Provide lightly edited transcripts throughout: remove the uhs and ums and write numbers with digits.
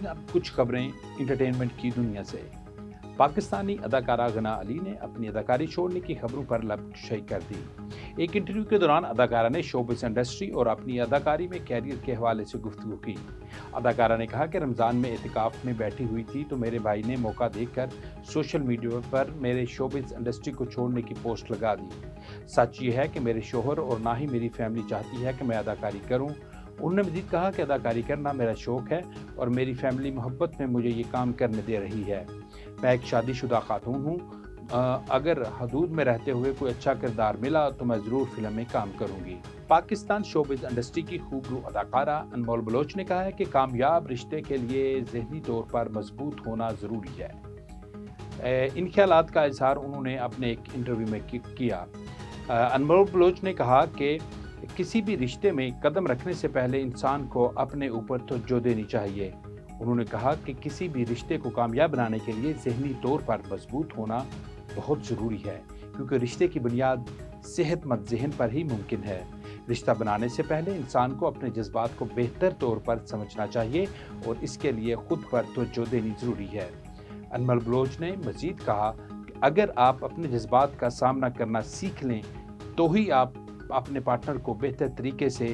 अब कुछ खबरें एंटरटेनमेंट की दुनिया से। पाकिस्तानी अदाकारा गना अली ने अपनी अदाकारी छोड़ने की खबरों पर लबशई कर दी। एक इंटरव्यू के दौरान अदाकारा ने शोबिस इंडस्ट्री और अपनी अदाकारी में कैरियर के हवाले से गुफ्तगू की। अदाकारा ने कहा कि रमज़ान में एतिकाफ में बैठी हुई थी तो मेरे भाई ने मौका देखकर सोशल मीडिया पर मेरे शोबिस इंडस्ट्री को छोड़ने की पोस्ट लगा दी। सच ये है कि मेरे शोहर और ना ही मेरी फैमिली चाहती है कि मैं अदाकारी करूं। उन्होंने मज़ीद कहा कि अदाकारी करना मेरा शौक़ है और मेरी फैमिली मोहब्बत में मुझे ये काम करने दे रही है। मैं एक शादीशुदा खातून हूँ। अगर हदूद में रहते हुए कोई अच्छा किरदार मिला तो मैं ज़रूर फिल्म में काम करूँगी। पाकिस्तान शोबिज़ इंडस्ट्री की खूबरू अदाकारा अनमोल बलोच ने कहा है कि कामयाब रिश्ते के लिए ज़हनी तौर पर मजबूत होना ज़रूरी है। इन ख्यालात का इजहार उन्होंने अपने एक इंटरव्यू में किया। अनमोल बलोच ने कहा कि किसी भी रिश्ते में कदम रखने से पहले इंसान को अपने ऊपर तवज्जो देनी चाहिए। उन्होंने कहा कि किसी भी रिश्ते को कामयाब बनाने के लिए ज़हनी तौर पर मजबूत होना बहुत ज़रूरी है, क्योंकि रिश्ते की बुनियाद सेहतमंद ज़हन पर ही मुमकिन है। रिश्ता बनाने से पहले इंसान को अपने जज्बात को बेहतर तौर पर समझना चाहिए और इसके लिए खुद पर तवज्जो देनी ज़रूरी है। अनमोल बलोच ने मज़ीद कहा कि अगर आप अपने जज्बात का सामना करना सीख लें तो ही आप अपने पार्टनर को बेहतर तरीके से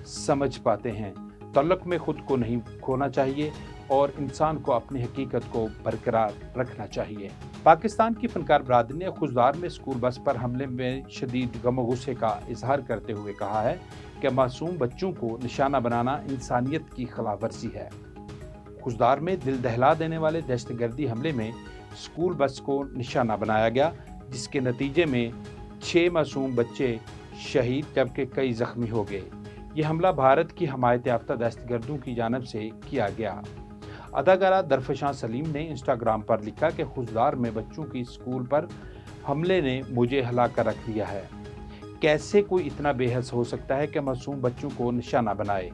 समझ पाते हैं। तल्लुक़ में खुद को नहीं खोना चाहिए और इंसान को अपनी हकीकत को बरकरार रखना चाहिए। पाकिस्तान की फनकार बरादरी ने खुशदार में स्कूल बस पर हमले में शदीद गम गुस्से का इजहार करते हुए कहा है कि मासूम बच्चों को निशाना बनाना इंसानियत की खिलाफ वर्जी है। खुशदार में दिल दहला देने वाले दहशतगर्दी हमले में स्कूल बस को निशाना बनाया गया, जिसके नतीजे में 6 मासूम बच्चे शहीद जबकि कई जख्मी हो गए। ये हमला भारत की हमायत याफ्ता दहशतगर्दों की जानिब से किया गया। अदाकारा दरफशां सलीम ने इंस्टाग्राम पर लिखा कि खुशदार में बच्चों की स्कूल पर हमले ने मुझे हिला कर रख दिया है। कैसे कोई इतना बेहस हो सकता है कि मासूम बच्चों को निशाना बनाए।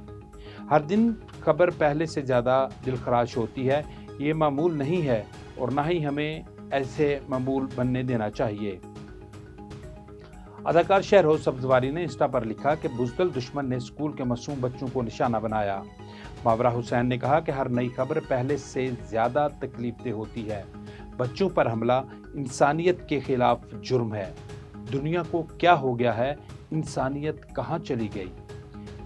हर दिन खबर पहले से ज़्यादा दिलखराश होती है। ये मामूल नहीं है और ना ही हमें ऐसे मामूल बनने देना चाहिए। अदाकार शहरोज सब्जवारी ने इंस्टा पर लिखा कि बुज़दिल दुश्मन ने स्कूल के मासूम बच्चों को निशाना बनाया। मावरा हुसैन ने कहा कि हर नई खबर पहले से ज़्यादा तकलीफदेह होती है। बच्चों पर हमला इंसानियत के खिलाफ जुर्म है। दुनिया को क्या हो गया है, इंसानियत कहाँ चली गई।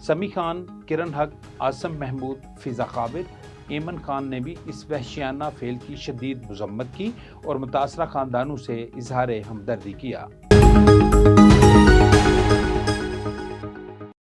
समी खान, किरण हक, आसम महमूद, फिज़ा काबिल, एमन खान ने भी इस वहशियाना फेल की शदीद मज़म्मत की और मुतासरा ख़ानदानों से इजहार हमदर्दी किया।